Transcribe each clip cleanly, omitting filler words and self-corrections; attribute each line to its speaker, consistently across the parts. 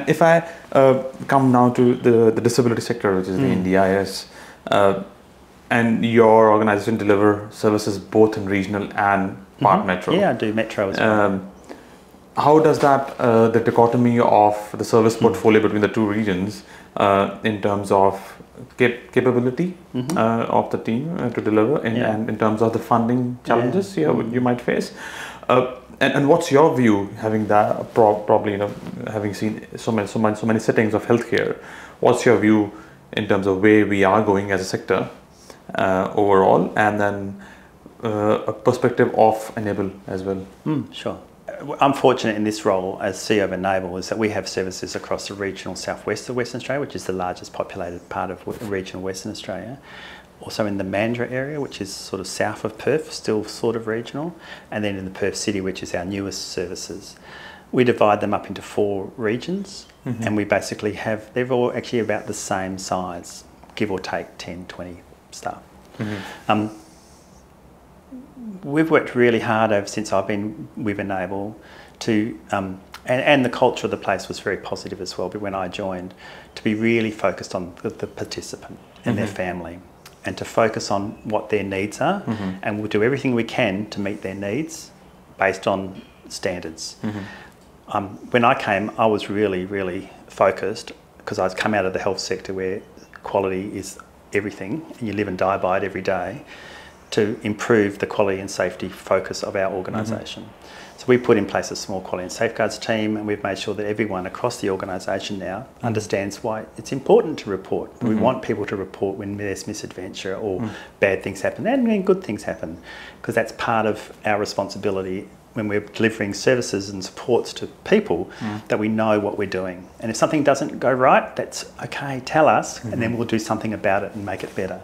Speaker 1: If I come now to the disability sector, which is the NDIS, and your organization deliver services both in regional and part metro.
Speaker 2: Yeah, I do metro as well.
Speaker 1: How does that, the dichotomy of the service portfolio between the two regions in terms of capability of the team to deliver and in terms of the funding challenges you might face? And what's your view, having that probably having seen so many settings of healthcare? What's your view in terms of where we are going as a sector overall, and then a perspective of Enable as well?
Speaker 2: Sure. I'm fortunate in this role as CEO of Enable is that we have services across the regional southwest of Western Australia, which is the largest populated part of regional Western Australia. Also in the Mandurah area, which is sort of south of Perth, still sort of regional, and then in the Perth City, which is our newest services. We divide them up into 4 regions, and we basically have, they're all actually about the same size, give or take 10, 20 staff. We've worked really hard since I've been with Enable to, and the culture of the place was very positive as well, but when I joined, to be really focused on the participant and their family, and to focus on what their needs are, and we'll do everything we can to meet their needs based on standards. When I came, I was really, really focused, because I'd come out of the health sector where quality is everything, and you live and die by it every day, to improve the quality and safety focus of our organisation. So we put in place a small quality and safeguards team, and we've made sure that everyone across the organisation now understands why it's important to report. We want people to report when there's misadventure or bad things happen, and when good things happen, because that's part of our responsibility when we're delivering services and supports to people, that we know what we're doing. And if something doesn't go right, that's okay, tell us, and then we'll do something about it and make it better.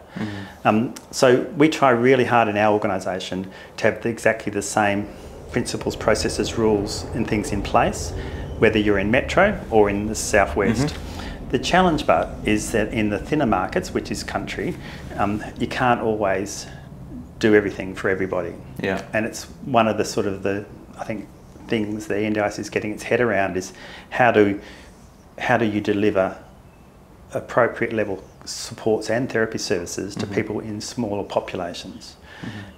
Speaker 2: So we try really hard in our organisation to have exactly the same principles, processes, rules and things in place, whether you're in metro or in the southwest. The challenge but is that in the thinner markets, which is country, you can't always do everything for everybody. And it's one of the sort of I think things the NDIS is getting its head around is how do you deliver appropriate level supports and therapy services to people in smaller populations,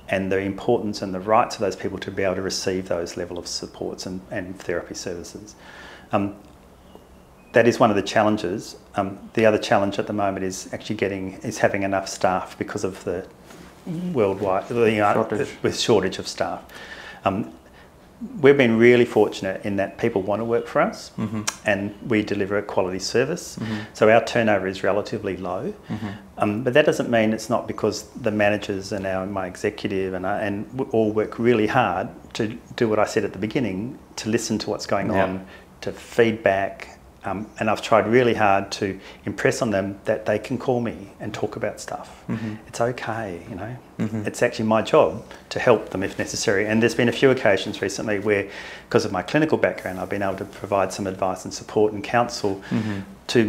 Speaker 2: and the importance and the rights of those people to be able to receive those level of supports and therapy services. That is one of the challenges. The other challenge at the moment is actually having enough staff because of the worldwide shortage of staff. We've been really fortunate in that people want to work for us, and we deliver a quality service. So our turnover is relatively low, but that doesn't mean it's not, because the managers and my executive and we all work really hard to do what I said at the beginning, to listen to what's going on, to feedback. And I've tried really hard to impress on them that they can call me and talk about stuff. It's okay, It's actually my job to help them if necessary. And there's been a few occasions recently where, because of my clinical background, I've been able to provide some advice and support and counsel to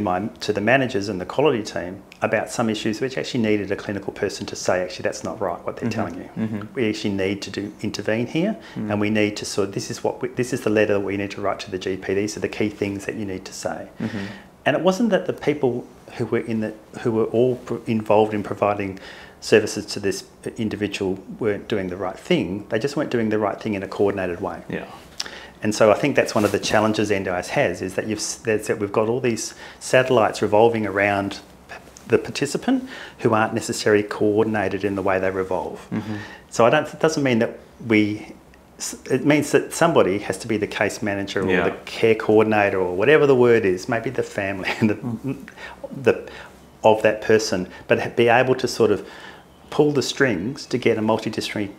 Speaker 2: the managers and the quality team about some issues which actually needed a clinical person to say, actually, that's not right what they're telling you. We actually need to intervene here, and we need to this is the letter that we need to write to the GP. These are the key things that you need to say. And it wasn't that the people who were all involved in providing services to this individual weren't doing the right thing. They just weren't doing the right thing in a coordinated way. And so I think that's one of the challenges NDIS has, is that we've got all these satellites revolving around the participant who aren't necessarily coordinated in the way they revolve. So it doesn't mean that it means that somebody has to be the case manager or the care coordinator or whatever the word is, maybe the family of that person, but be able to sort of pull the strings to get a multidisciplinary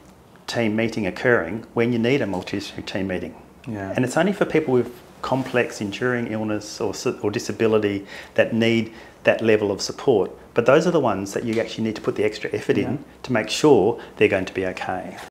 Speaker 2: team meeting occurring when you need a multidisciplinary team meeting. And it's only for people with complex enduring illness or disability that need that level of support. But those are the ones that you actually need to put the extra effort in to make sure they're going to be okay.